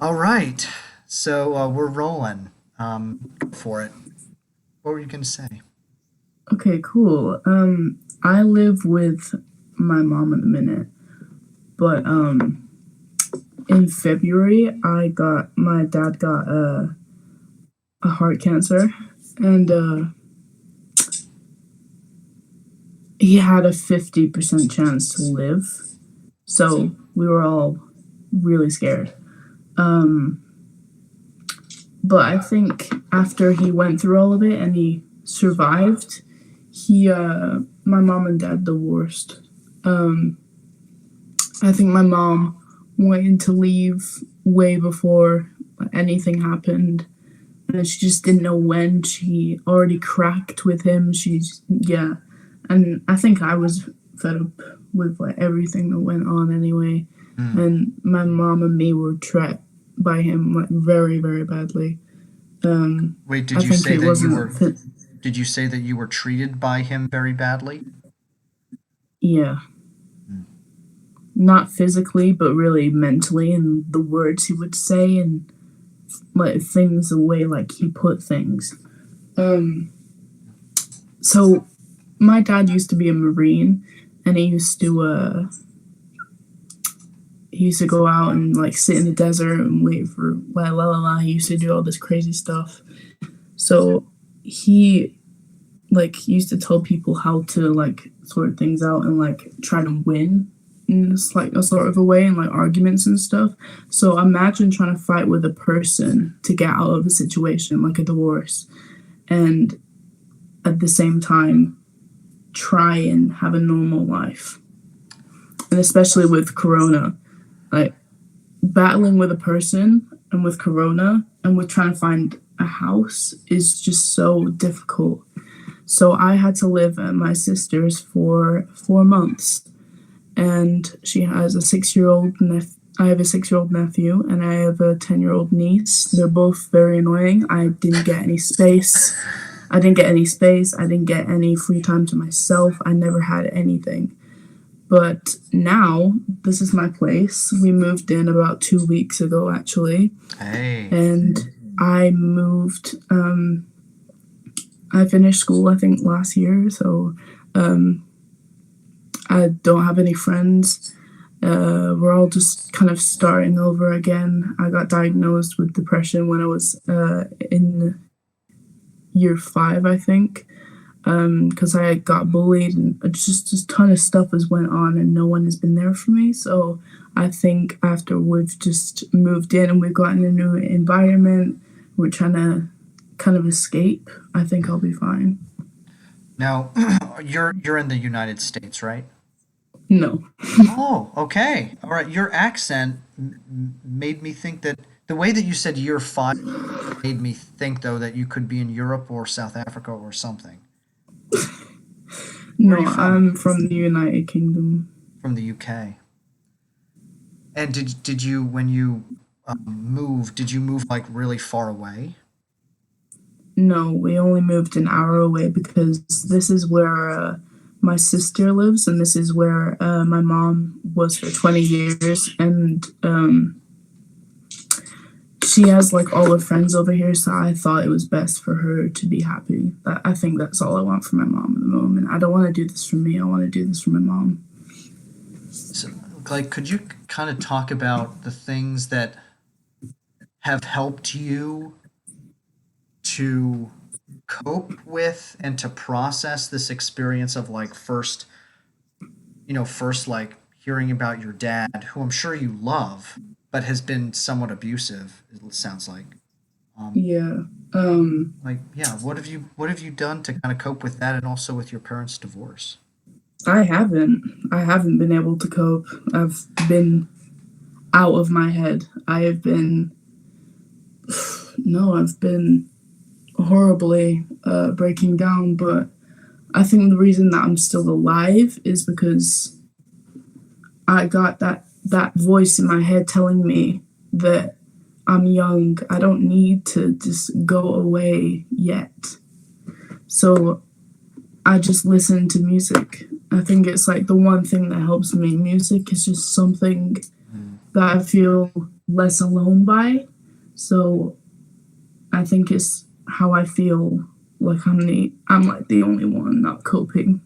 All right. So we're rolling. Go for it. What were you going to say? Okay, cool. I live with my mom at the minute, but in February, my dad got a heart cancer, and he had a 50% chance to live. So we were all really scared. Um, but I think after he went through all of it and he survived, my mom and dad divorced. Um, I think my mom wanted to leave way before anything happened, and she just didn't know when. She already cracked with him. Yeah, and I think I was fed up with like everything that went on anyway. Hmm. And my mom and me were trapped by him like very, very badly. Wait, I think it wasn't. did you say that you were treated by him very badly? Yeah, Hmm. not physically, but really mentally, and the words he would say and like things the way like he put things. Um, so my dad used to be a marine, and he used to go out and like sit in the desert and wait for la. He used to do all this crazy stuff. So he like used to tell people how to like sort things out and like try to win in this like a sort of a way in like arguments and stuff. So imagine trying to fight with a person to get out of a situation like a divorce, and at the same time try and have a normal life. And especially with corona, like battling with a person and with corona and with trying to find a house is just so difficult. So I had to live at my sister's for 4 months, and she has a 6 year old I have a 6 year old nephew, and I have a 10-year old niece. They're both very annoying. I didn't get any space. I didn't get any space. I didn't get any free time to myself. I never had anything. But now this is my place. We moved in about 2 weeks ago, actually, Hey. and I moved. I finished school, I think, last year, so um, I don't have any friends. We're all just kind of starting over again. I got diagnosed with depression when I was in year five, I think, because I got bullied and just a ton of stuff has went on, and no one has been there for me. So I think after we've just moved in and we've gotten a new environment, we're trying to kind of escape. I think I'll be fine. Now, you're in the United States, right? No. Oh, okay. All right. Your accent made me think that the way that you said year five made me think though that you could be in Europe or South Africa or something. Where are No, you from? I'm from the United Kingdom. From the UK. And did you when you moved? Did you move like really far away? No, we only moved an hour away because this is where my sister lives, and this is where my mom was for 20 years. And she has like all her friends over here, so I thought it was best for her to be happy. I think that's all I want for my mom at the moment. I don't want to do this for me, I want to do this for my mom. So, like, could you kind of talk about the things that have helped you to cope with and to process this experience of like first like hearing about your dad, who I'm sure you love, but has been somewhat abusive, it sounds like. Um, Yeah. Um, yeah, what have you done to kind of cope with that and also with your parents' divorce? I haven't. I haven't been able to cope. I've been out of my head. I have been no, I've been horribly breaking down, but I think the reason that I'm still alive is because I got that voice in my head telling me that I'm young. I don't need to just go away yet. So I just listen to music. I think it's like the one thing that helps me. Music is just something. that I feel less alone by. So I think it's how I feel like I'm like the only one not coping.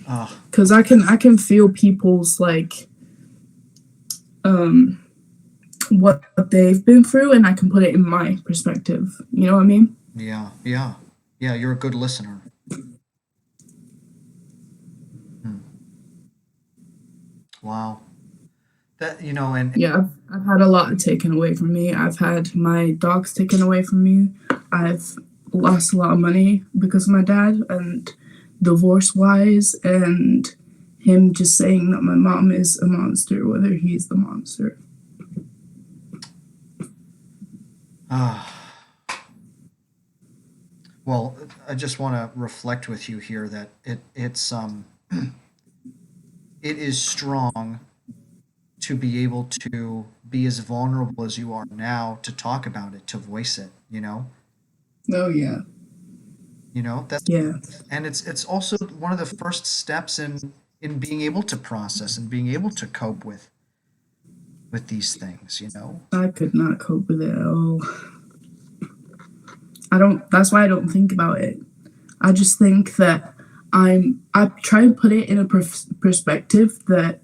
Uh, Cause I can feel people's like um what they've been through and I can put it in my perspective. You know what I mean? yeah, yeah, yeah. You're a good listener. Hmm. Wow. That and Yeah, I've had a lot taken away from me. I've had my dogs taken away from me. I've lost a lot of money because of my dad and divorce wise and him just saying that my mom is a monster, whether he's the monster. uh, well, I just want to reflect with you here that it is strong to be able to be as vulnerable as you are now to talk about it, to voice it. Oh yeah. That's Yeah. and it's also one of the first steps in being able to process and being able to cope with these things. I could not cope with it at all. I don't that's why I don't think about it. I just think that I try and put it in a perspective that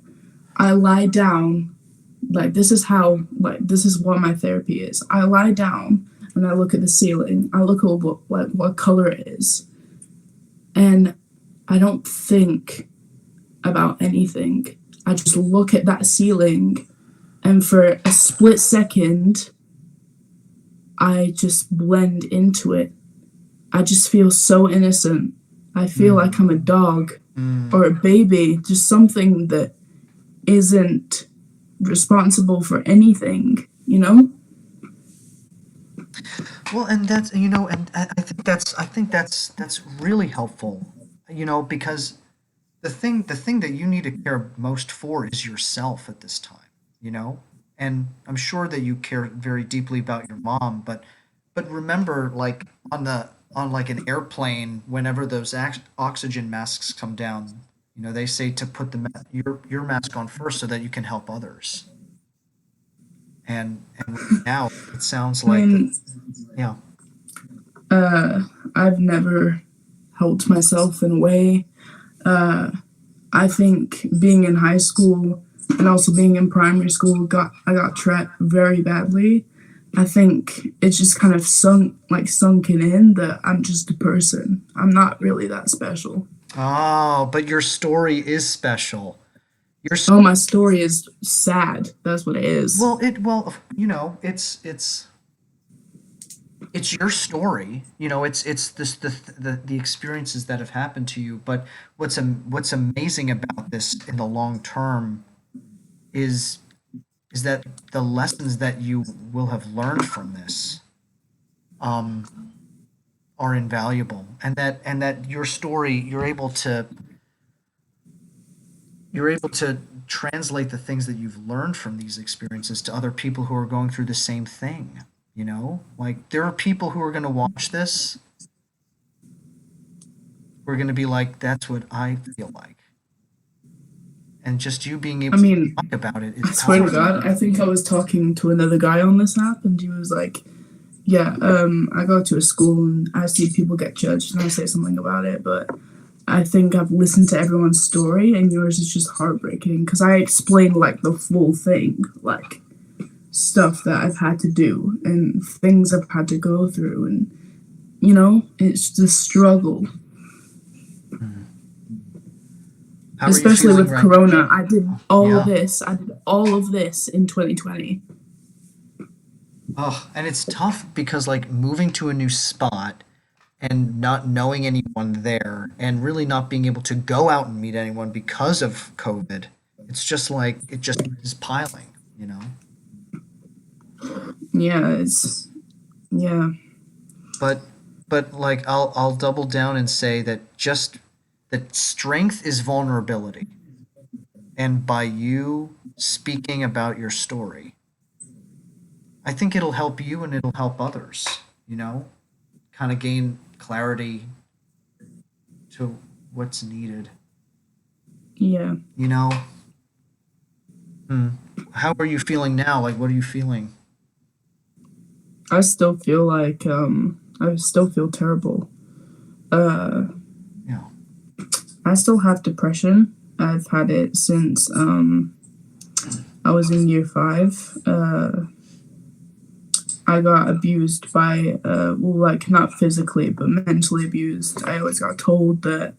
I lie down like this is what my therapy is. I lie down and I look at the ceiling. I look at what color it is, and I don't think about anything. I just look at that ceiling, and for a split second, I just blend into it. I just feel so innocent. I feel like I'm a Mm, dog mm. or a baby, just something that isn't responsible for anything, you know? Well, and and I think that's really helpful. Because the thing that you need to care most for is yourself at this time. You know, and I'm sure that you care very deeply about your mom, but remember, like on like an airplane, whenever those oxygen masks come down, they say to put your mask on first so that you can help others. And right now, it sounds I like that. mean, Yeah. uh, I've never helped myself in a way. Uh, I think being in high school and also being in primary school I got trapped very badly. I think it's just kind of sunken in that I'm just a person. I'm not really that special. Oh, but your story is special. Your Oh, story, my story is sad. That's what it is. it's your story. It's this the experiences that have happened to you. But what's amazing about this in the long term is is that the lessons that you will have learned from this um are invaluable, and that your story you're able to translate the things that you've learned from these experiences to other people who are going through the same thing. Like there are people who are going to watch this who are going to be like, that's what I feel like. And just you being able I to mean, talk about it is I swear to powerful. God, I think I was talking to another guy on this app, and he was like, "Yeah, I go to a school and I see people get judged, and I say something about it, but I think I've listened to everyone's story, and yours is just heartbreaking because I explained like the full thing, like stuff that I've had to do and things I've had to go through, and it's the struggle, Mhm. How are you especially feeling with right? Corona. I did all Yeah. this. I did all of this in 2020. Oh, and it's tough because like moving to a new spot and not knowing anyone there and really not being able to go out and meet anyone because of COVID. It's just like it just is piling. Yeah, it's yeah, But like I'll double down and say that strength is vulnerability. And by you speaking about your story, I think it'll help you and it'll help others, you know, kind of gain clarity to what's needed. yeah. You know, Hmm. How are you feeling now? Like, what are you feeling? I still feel like I still feel terrible. Uh, Yeah. I still have depression. I've had it since I was in year five. I got abused by well, like not physically but mentally abused. I always got told that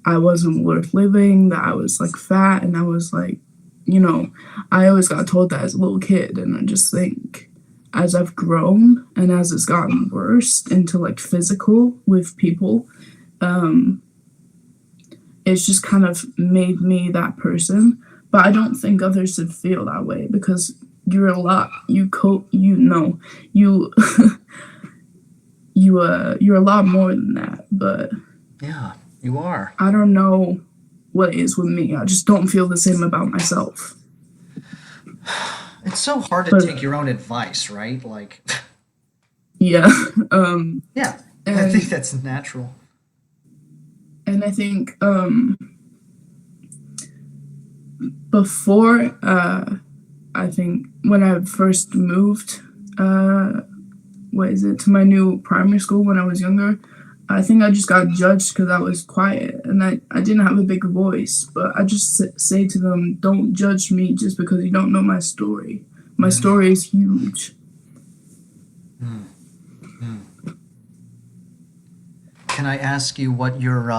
I wasn't worth living, that I was like fat, and I was like, you know, I always got told that as a little kid, and I just think as I've grown and as it's gotten worse into like physical with people, um, it's just kind of made me that person. But I don't think others should feel that way because you're a lot. You know, you you're a lot more than that. But Yeah, you are. I don't know what it is with me. I just don't feel the same about myself. It's so hard to But take your own advice, right? Like, yeah, yeah, I think and that's natural. I think before I think when I first moved uh what is it to my new primary school when I was younger, I think I just got judged because I was quiet and I didn't have a big voice. But I just say to them, don't judge me just because you don't know my story. My Mm, story is huge. mm, mm. Can I ask you what your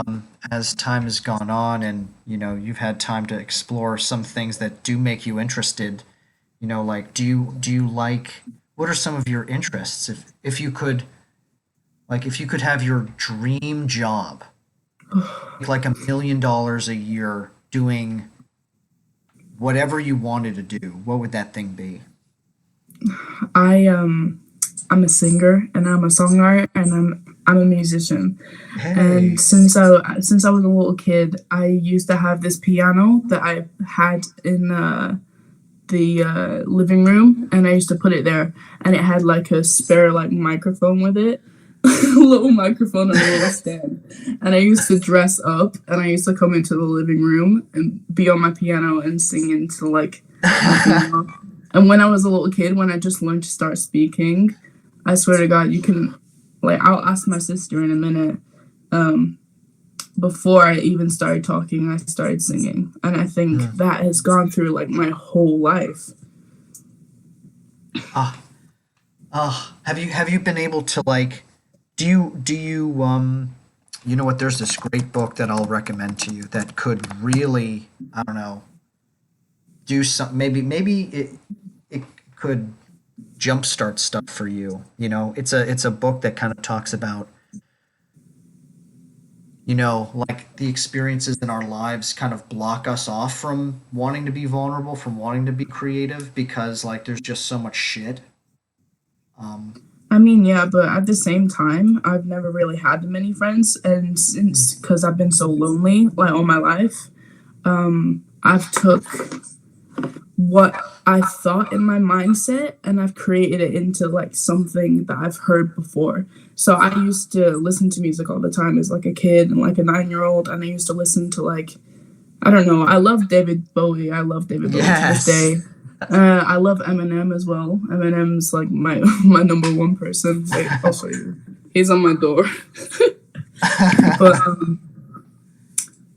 as time has gone on and you've had time to explore some things that do make you interested, like do you like what are some of your interests if you could have your dream job, like $1 million a year doing whatever you wanted to do, what would that thing be? I I'm a singer and I'm a songwriter and I'm a musician. And Hey. since I was a little kid, I used to have this piano that I had in the living room, and I used to put it there, and it had like a spare like microphone with it, a little microphone and a little stand. And I used to dress up, and I used to come into the living room and be on my piano and sing into like my piano. And when I was a little kid, when I just learned to start speaking, I swear to God, you can like I'll ask my sister in a minute. Um, before I even started talking, I started singing. And I think Mm. that has gone through like my whole life. Ah, have you been able to like do you you know what, there's this great book that I'll recommend to you that could really, I don't know, do some, maybe it could jumpstart stuff for you. It's a book that kind of talks about, like the experiences in our lives kind of block us off from wanting to be vulnerable, from wanting to be creative because like there's just so much shit. Um, I mean, yeah, but at the same time, I've never really had many friends. And since, because I've been so lonely like all my life, I've took what I thought in my mindset and I've created it into like something that I've heard before. So I used to listen to music all the time as like a kid and like a 9 year old. And I used to listen to like I don't know. I love David Bowie. I love David Bowie to this yes. day. I love Eminem as well. Eminem's like my my number one person. Wait, I'll show you. He's on my door.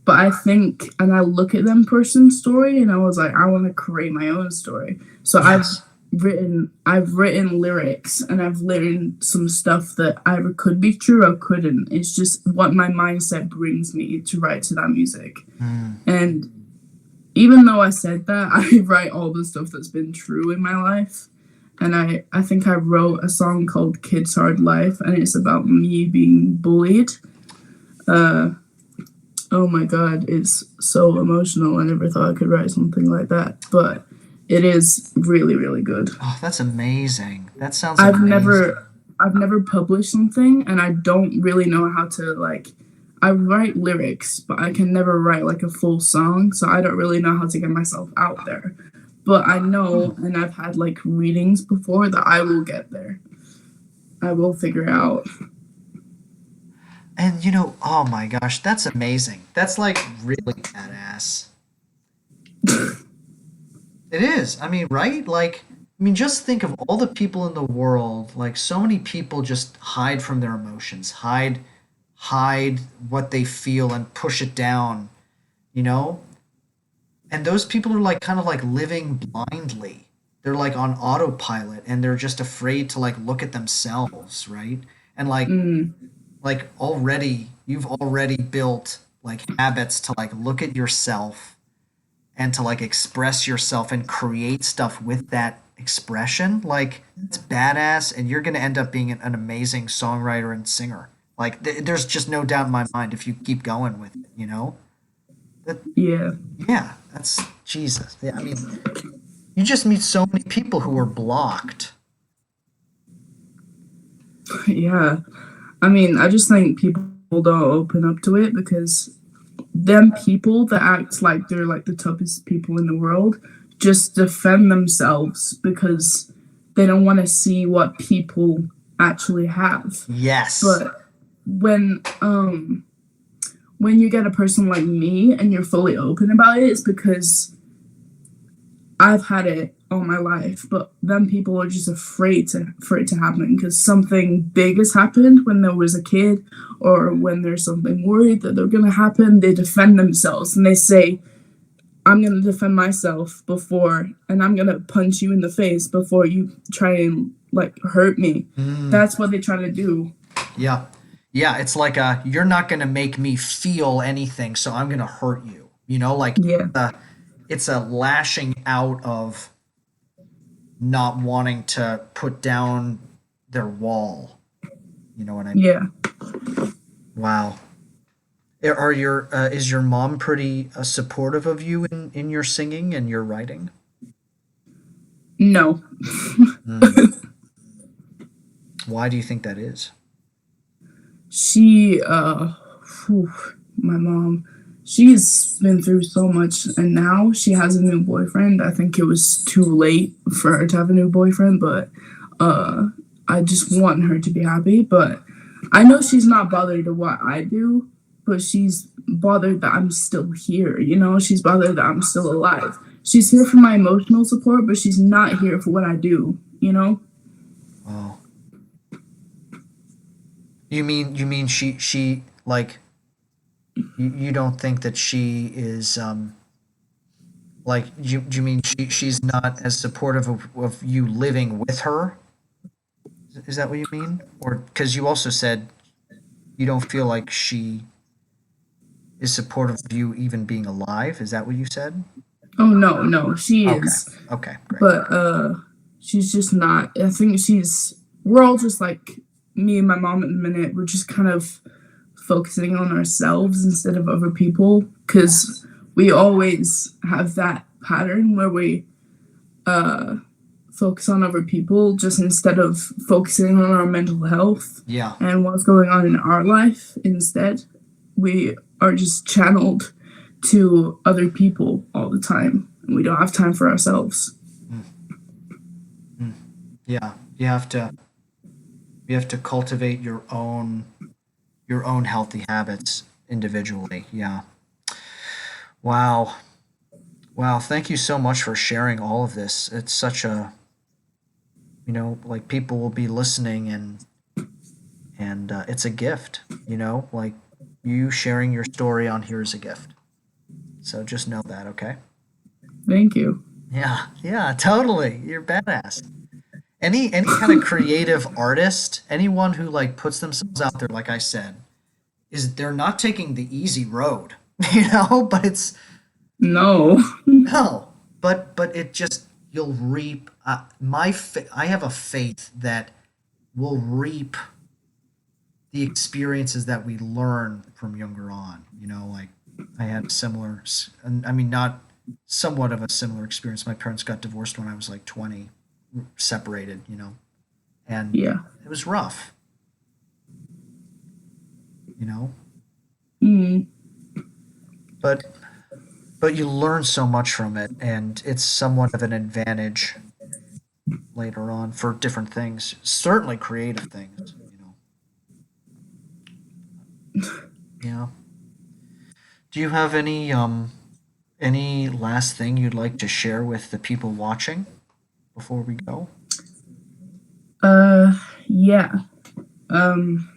But I think and I look at them person's story and I was like, I want to create my own story. So Yes. I've written lyrics and I've written some stuff that either could be true or couldn't. It's just what my mindset brings me to write to that music. Mm. And even though I said that, I write all the stuff that's been true in my life. And I think I wrote a song called Kids Hard Life, and it's about me being bullied. Uh, oh my God, it's so emotional. I never thought I could write something like that, but it is really, really good. Oh, that's amazing. That sounds I've amazing. never I've never published something and I don't really know how to like I write lyrics, but I can never write like a full song, so I don't really know how to get myself out there. But I know and I've had like readings before that I will get there. I will figure out. And oh my gosh, that's amazing. That's like really badass. It is. I mean, right? Like, I mean, just think of all the people in the world. Like, so many people just hide from their emotions, hide what they feel and push it down, you know? And those people are like kind of like living blindly. They're like on autopilot and they're just afraid to like look at themselves, right? And Mm, like already you've already built like habits to like look at yourself and to like express yourself and create stuff with that expression. Like it's badass and you're going to end up being an amazing songwriter and singer. Like there's just no doubt in my mind if you keep going with it, you know? That yeah, yeah, that's Jesus. Yeah, I mean, you just meet so many people who are blocked. yeah. I mean, I just think people don't open up to it because them people that act like they're like the toughest people in the world just defend themselves because they don't want to see what people actually have. Yes. But when when you get a person like me and you're fully open about it, it's because I've had it all my life, but then people are just afraid for it to happen because something big has happened when there was a kid, or when there's something worried that they're gonna happen. They defend themselves and they say, "I'm gonna defend myself before, and I'm gonna punch you in the face before you try and like hurt me." Mm, That's what they try to do. yeah. Yeah, it's like you're not going to make me feel anything, so I'm going to hurt you. You know, like Yeah, uh, it's a lashing out of not wanting to put down their wall. You know what I mean? yeah. Wow. Are your is your mom pretty supportive of you in your singing and your writing? No, Mm. Why do you think that is? she whew, my mom, she's been through so much, and now she has a new boyfriend. I think it was too late for her to have a new boyfriend, but uh I just want her to be happy. But I know she's not bothered of what I do, but she's bothered that I'm still here, you know. She's bothered that I'm still alive. She's here for my emotional support, but she's not here for what I do, you know. Oh, you mean she like you don't think that she is like do you mean she's not as supportive of you living with her? Is that what you mean? Or because you also said you don't feel like she is supportive of you even being alive. Is that what you said? Oh no, no, she Okay. is. Okay. Great. But she's just not. I think she's, we're all just like me and my mom at the minute, we're just kind of focusing on ourselves instead of other people, because we always have that pattern where we uh focus on other people just instead of focusing on our mental health Yeah. and what's going on in our life. Instead, we are just channeled to other people all the time, and we don't have time for ourselves. Mm, mm. Yeah. You have to cultivate your own healthy habits individually. Yeah. Wow. Wow. Thank you so much for sharing all of this. It's such a like people will be listening and it's a gift. Like you sharing your story on here is a gift. So just know that, okay? Thank you. Yeah, yeah, totally. You're badass. Any kind of creative artist, anyone who like puts themselves out there, like I said, is they're not taking the easy road, but it's No. no, but it just you'll reap. I have a faith that we'll reap the experiences that we learn from younger on. Like I had a similar, I mean, not somewhat of a similar experience. My parents got divorced when I was like 20, separated, and Yeah. it was rough, you know, Mm. but you learn so much from it, and it's somewhat of an advantage later on for different things, certainly creative things. Yeah. Do you have any Any last thing you'd like to share with the people watching before we go? Uh, yeah. Um,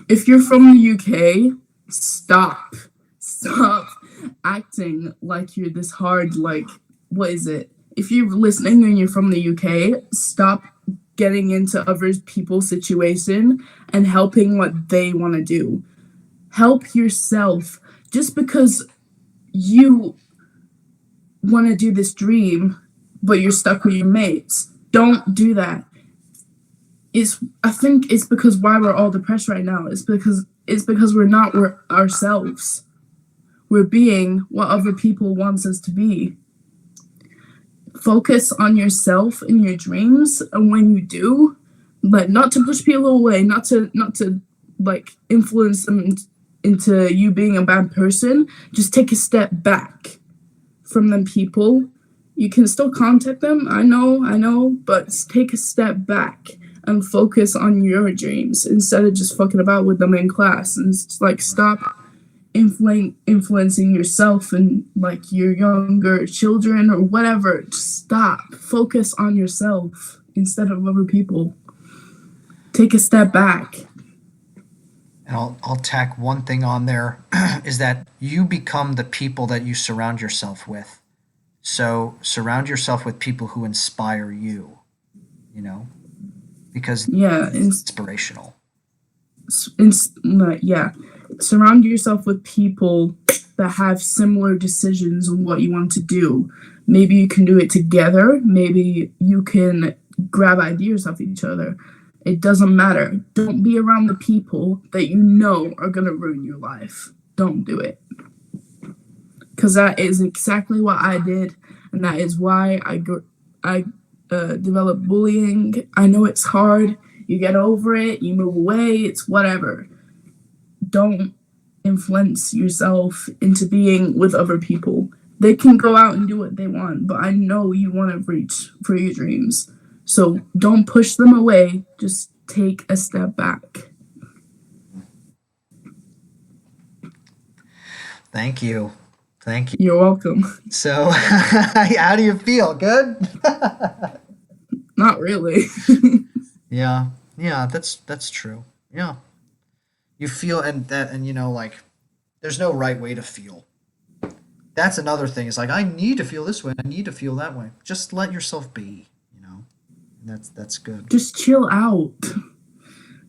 if you're from the UK, stop. Stop acting like you're this hard, like, what is it? If you're listening and you're from the UK, stop getting into other people's situation and helping what they want to do. Help yourself. Just because you want to do this dream, but you're stuck with your mates, don't do that. I think it's because why we're all depressed right now. It's because we're not ourselves. We're being what other people wants us to be. Focus on yourself and your dreams, and when you do, like, not to push people away, not to like influence them into you being a bad person. Just take a step back from them people. You can still contact them, I know, but take a step back and focus on your dreams instead of just fucking about with them in class. And it's like, stop influencing yourself and like your younger children or whatever. Just stop. Focus on yourself instead of other people. Take a step back. And I'll tack one thing on there is that you become the people that you surround yourself with. So surround yourself with people who inspire you, you know, because Yeah, it's inspirational. yeah. Surround yourself with people that have similar decisions on what you want to do. Maybe you can do it together. Maybe you can grab ideas off each other. It doesn't matter. Don't be around the people that you know are going to ruin your life. Don't do it. Because that is exactly what I did. And that is why I developed bullying. I know it's hard. You get over it, you move away, it's whatever. Don't influence yourself into being with other people. They can go out and do what they want, but I know you want to reach for your dreams. So don't push them away. Just take a step back. Thank you. Thank you. You're welcome. So, how do you feel? Good? Not really. Yeah. Yeah, that's true. Yeah. You feel and like there's no right way to feel. That's another thing. It's like I need to feel this way. I need to feel that way. Just let yourself be. And that's good. Just chill out.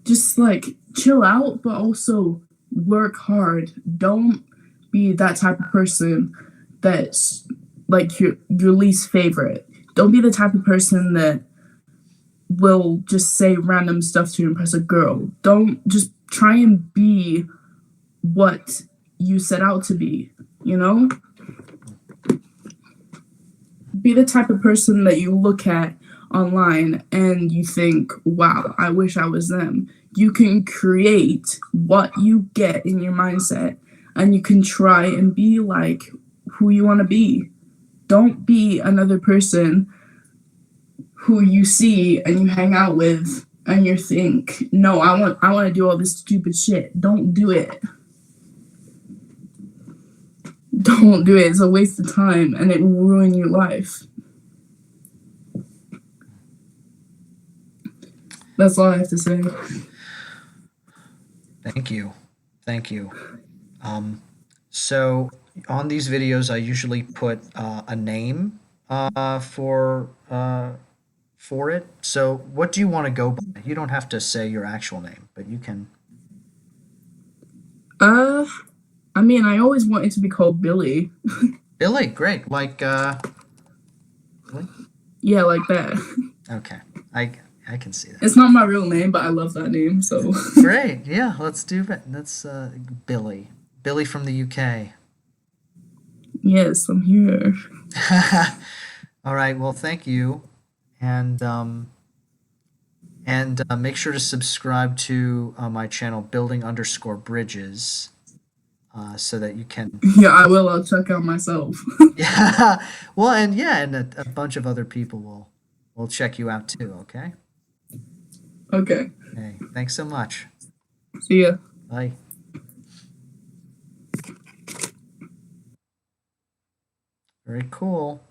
Just like chill out, but also work hard. Don't be that type of person that's like your least favorite. Don't be the type of person that will just say random stuff to impress a girl. Don't just try and be what you set out to be, you know? Be the type of person that you look at online and you think, wow, I wish I was them. You can create what you get in your mindset and you can try and be like who you want to be. Don't be another person who you see and you hang out with and you think, no, I want to do all this stupid shit. Don't do it. Don't do it. It's a waste of time and it will ruin your life. That's all I have to say. Thank you. Thank you. So on these videos, I usually put a name for it. So what do you want to go by? You don't have to say your actual name, but you can. Uh, I mean, I always wanted to be called Billie. Billy, great. Like Billy? Yeah, like that. Okay. I can see that. It's not my real name, but I love that name, so. Great. Yeah, let's do it. That's Billy. Billy from the UK. Yes, I'm here. All right. Well, thank you, and make sure to subscribe to my channel, building_bridges, so that you can. Yeah, I will. I'll check out myself. Yeah. Well, and a bunch of other people will check you out too. Okay. Okay. Okay. Thanks so much. See ya. Bye. Very cool.